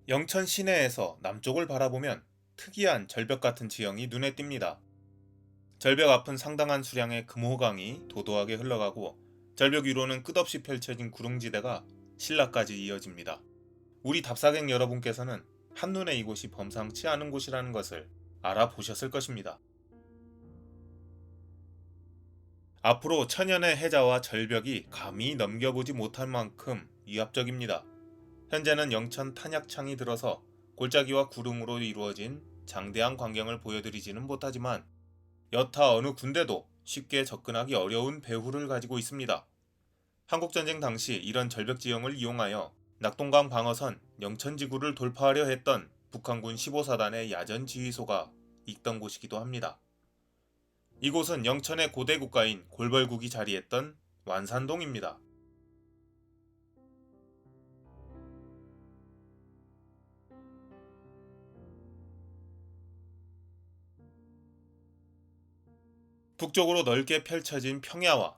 영천 시내에서 남쪽을 바라보면 특이한 절벽 같은 지형이 눈에 띕니다. 절벽 앞은 상당한 수량의 금호강이 도도하게 흘러가고 절벽 위로는 끝없이 펼쳐진 구릉지대가 신라까지 이어집니다. 우리 답사객 여러분께서는 한눈에 이곳이 범상치 않은 곳이라는 것을 알아보셨을 것입니다. 앞으로 천연의 해자와 절벽이 감히 넘겨보지 못할 만큼 위압적입니다. 현재는 영천 탄약창이 들어서 골짜기와 구름으로 이루어진 장대한 광경을 보여드리지는 못하지만 여타 어느 군데도 쉽게 접근하기 어려운 배후를 가지고 있습니다. 한국전쟁 당시 이런 절벽 지형을 이용하여 낙동강 방어선 영천지구를 돌파하려 했던 북한군 15사단의 야전 지휘소가 있던 곳이기도 합니다. 이곳은 영천의 고대 국가인 골벌국이 자리했던 완산동입니다. 북쪽으로 넓게 펼쳐진 평야와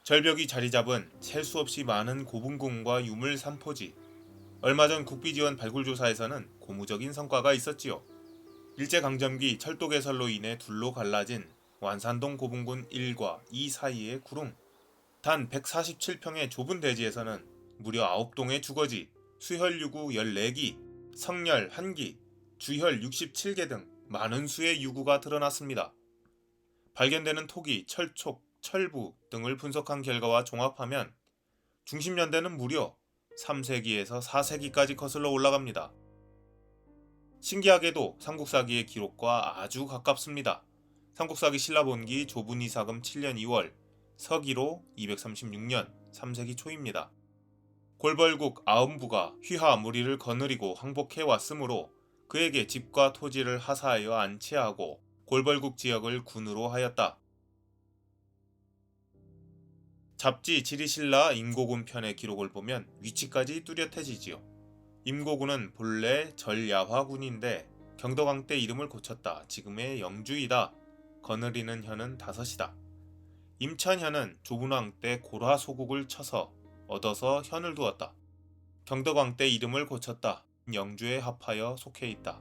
절벽이 자리잡은 셀 수 없이 많은 고분군과 유물 산포지. 얼마 전 국비지원 발굴조사에서는 고무적인 성과가 있었지요. 일제강점기 철도 개설로 인해 둘로 갈라진 완산동 고분군 1과 2 사이의 구릉. 단 147평의 좁은 대지에서는 무려 9동의 주거지, 수혈유구 14기, 성열 1기, 주혈 67개 등 많은 수의 유구가 드러났습니다. 발견되는 토기, 철촉, 철부 등을 분석한 결과와 종합하면 중심연대는 무려 3세기에서 4세기까지 거슬러 올라갑니다. 신기하게도 삼국사기의 기록과 아주 가깝습니다. 삼국사기 신라본기 조분이사금 7년 2월, 서기로 236년 3세기 초입니다. 골벌국 아음부가 휘하 무리를 거느리고 항복해 왔으므로 그에게 집과 토지를 하사하여 안치하고 골벌국 지역을 군으로 하였다. 잡지 지리신라 임고군 편의 기록을 보면 위치까지 뚜렷해지지요. 임고군은 본래 절야화군인데 경덕왕 때 이름을 고쳤다. 지금의 영주이다. 거느리는 현은 5이다. 임천현은 조분왕 때 고라소국을 쳐서 얻어서 현을 두었다. 경덕왕 때 이름을 고쳤다. 영주에 합하여 속해 있다.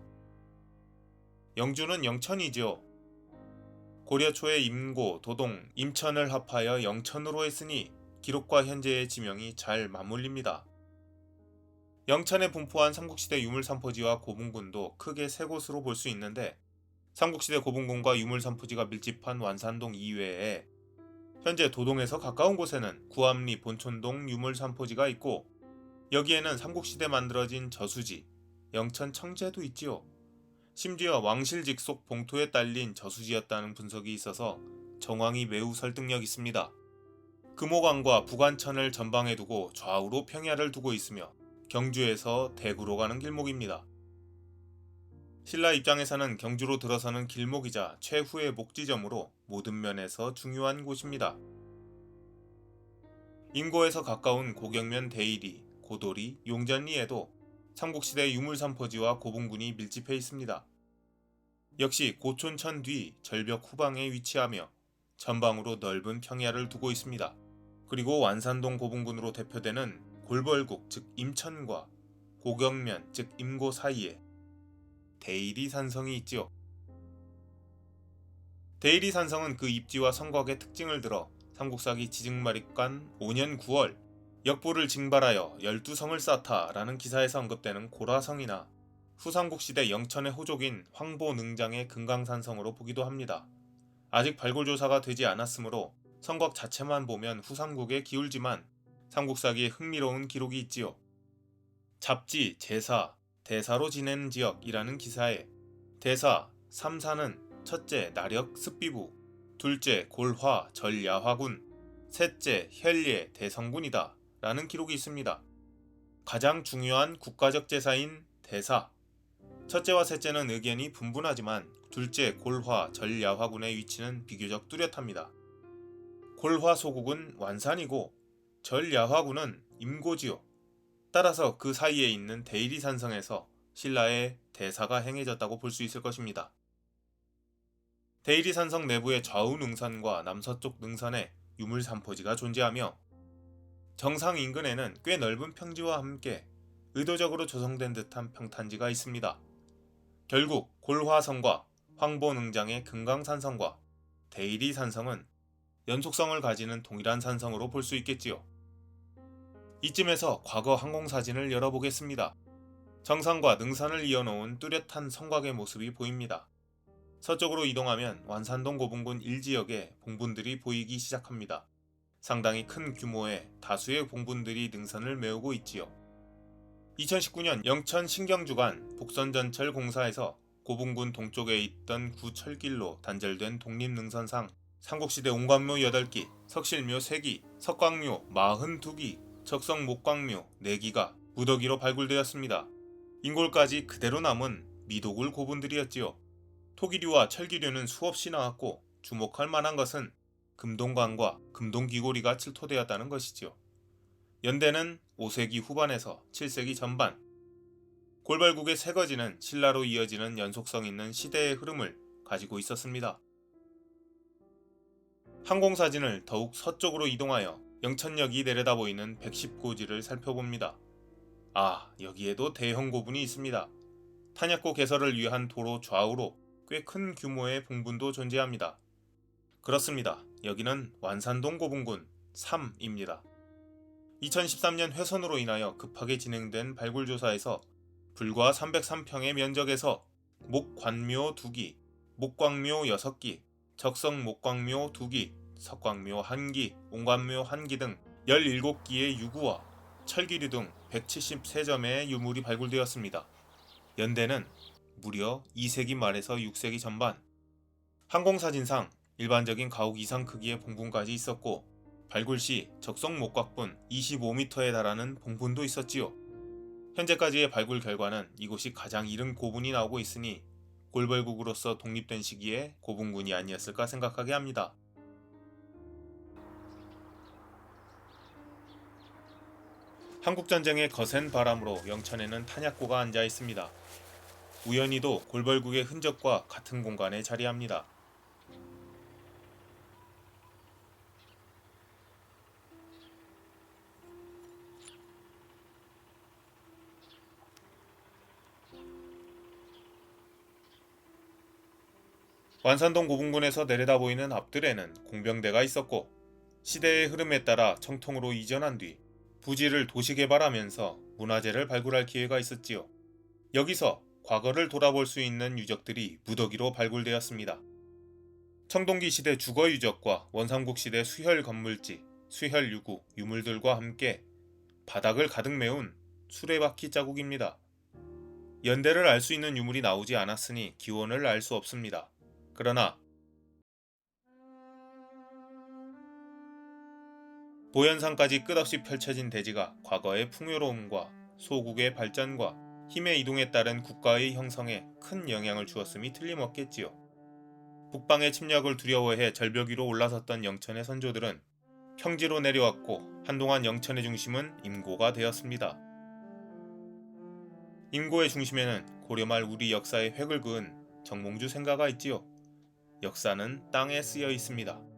영주는 영천이지요. 고려 초에 임고, 도동, 임천을 합하여 영천으로 했으니 기록과 현재의 지명이 잘 맞물립니다. 영천에 분포한 삼국시대 유물산포지와 고분군도 크게 세 곳으로 볼 수 있는데 삼국시대 고분군과 유물산포지가 밀집한 완산동 이외에 현재 도동에서 가까운 곳에는 구암리 본촌동 유물산포지가 있고 여기에는 삼국시대 만들어진 저수지, 영천 청제도 있지요. 심지어 왕실 직속 봉토에 딸린 저수지였다는 분석이 있어서 정황이 매우 설득력 있습니다. 금호강과 부관천을 전방에 두고 좌우로 평야를 두고 있으며 경주에서 대구로 가는 길목입니다. 신라 입장에서는 경주로 들어서는 길목이자 최후의 목지점으로 모든 면에서 중요한 곳입니다. 인고에서 가까운 고경면 대일이, 고도리, 용전리에도 삼국시대 유물산포지와 고분군이 밀집해 있습니다. 역시 고촌천 뒤 절벽 후방에 위치하며 전방으로 넓은 평야를 두고 있습니다. 그리고 완산동 고분군으로 대표되는 골벌국 즉 임천과 고경면 즉 임고 사이에 대일이 산성이 있지요. 대일이 산성은 그 입지와 성곽의 특징을 들어 삼국사기 지증마립간 5년 9월 역부를 징발하여 12성을 쌓다라는 기사에서 언급되는 고라성이나 후삼국시대 영천의 호족인 황보능장의 금강산성으로 보기도 합니다. 아직 발굴조사가 되지 않았으므로 성곽 자체만 보면 후삼국에 기울지만 삼국사기에 흥미로운 기록이 있지요. 잡지, 제사, 대사로 지내는 지역이라는 기사에 대사, 삼사는 첫째 나력 습비부, 둘째 골화 절야화군, 셋째 혈예 대성군이다 라는 기록이 있습니다. 가장 중요한 국가적 제사인 대사, 첫째와 셋째는 의견이 분분하지만 둘째 골화 절야화군의 위치는 비교적 뚜렷합니다. 골화 소국은 완산이고 절야화군은 임고지요. 따라서 그 사이에 있는 대일이산성에서 신라의 대사가 행해졌다고 볼 수 있을 것입니다. 대일이산성 내부의 좌우 능선과 남서쪽 능선에 유물산포지가 존재하며 정상 인근에는 꽤 넓은 평지와 함께 의도적으로 조성된 듯한 평탄지가 있습니다. 결국 골화성과 황보능장의 금강산성과 대이리산성은 연속성을 가지는 동일한 산성으로 볼 수 있겠지요. 이쯤에서 과거 항공사진을 열어보겠습니다. 정상과 능선을 이어놓은 뚜렷한 성곽의 모습이 보입니다. 서쪽으로 이동하면 완산동 고분군 1지역에 봉분들이 보이기 시작합니다. 상당히 큰 규모의 다수의 봉분들이 능선을 메우고 있지요. 2019년 영천 신경주간 복선전철 공사에서 고분군 동쪽에 있던 구철길로 단절된 독립능선상 삼국시대 옹관묘 8기, 석실묘 3기, 석광묘 42기, 적성목광묘 4기가 무더기로 발굴되었습니다. 인골까지 그대로 남은 미도굴 고분들이었지요. 토기류와 철기류는 수없이 나왔고 주목할 만한 것은 금동관과 금동귀고리가 출토되었다는 것이지요. 연대는 5세기 후반에서 7세기 전반, 골발국의 새거지는 신라로 이어지는 연속성 있는 시대의 흐름을 가지고 있었습니다. 항공사진을 더욱 서쪽으로 이동하여 영천역이 내려다 보이는 110고지를 살펴봅니다. 여기에도 대형 고분이 있습니다. 탄약고 개설을 위한 도로 좌우로 꽤 큰 규모의 봉분도 존재합니다. 그렇습니다. 여기는 완산동 고분군 3입니다. 2013년 훼손으로 인하여 급하게 진행된 발굴조사에서 불과 303평의 면적에서 목관묘 2기, 목광묘 6기, 적성목광묘 2기, 석광묘 1기, 옹관묘 1기 등 17기의 유구와 철기류 등 173점의 유물이 발굴되었습니다. 연대는 무려 2세기 말에서 6세기 전반, 항공사진상 일반적인 가옥 이상 크기의 봉분까지 있었고 발굴 시 적성 목각분 25m에 달하는 봉분도 있었지요. 현재까지의 발굴 결과는 이곳이 가장 이른 고분이 나오고 있으니 골벌국으로서 독립된 시기에 고분군이 아니었을까 생각하게 합니다. 한국전쟁의 거센 바람으로 영천에는 탄약고가 앉아 있습니다. 우연히도 골벌국의 흔적과 같은 공간에 자리합니다. 완산동 고분군에서 내려다 보이는 앞뜰에는 공병대가 있었고 시대의 흐름에 따라 청통으로 이전한 뒤 부지를 도시개발하면서 문화재를 발굴할 기회가 있었지요. 여기서 과거를 돌아볼 수 있는 유적들이 무더기로 발굴되었습니다. 청동기 시대 주거 유적과 원삼국 시대 수혈 건물지, 수혈 유구, 유물들과 함께 바닥을 가득 메운 수레바퀴 자국입니다. 연대를 알 수 있는 유물이 나오지 않았으니 기원을 알 수 없습니다. 그러나 보현산까지 끝없이 펼쳐진 대지가 과거의 풍요로움과 소국의 발전과 힘의 이동에 따른 국가의 형성에 큰 영향을 주었음이 틀림없겠지요. 북방의 침략을 두려워해 절벽 위로 올라섰던 영천의 선조들은 평지로 내려왔고 한동안 영천의 중심은 임고가 되었습니다. 임고의 중심에는 고려말 우리 역사의 획을 그은 정몽주 생가가 있지요. 역사는 땅에 쓰여 있습니다.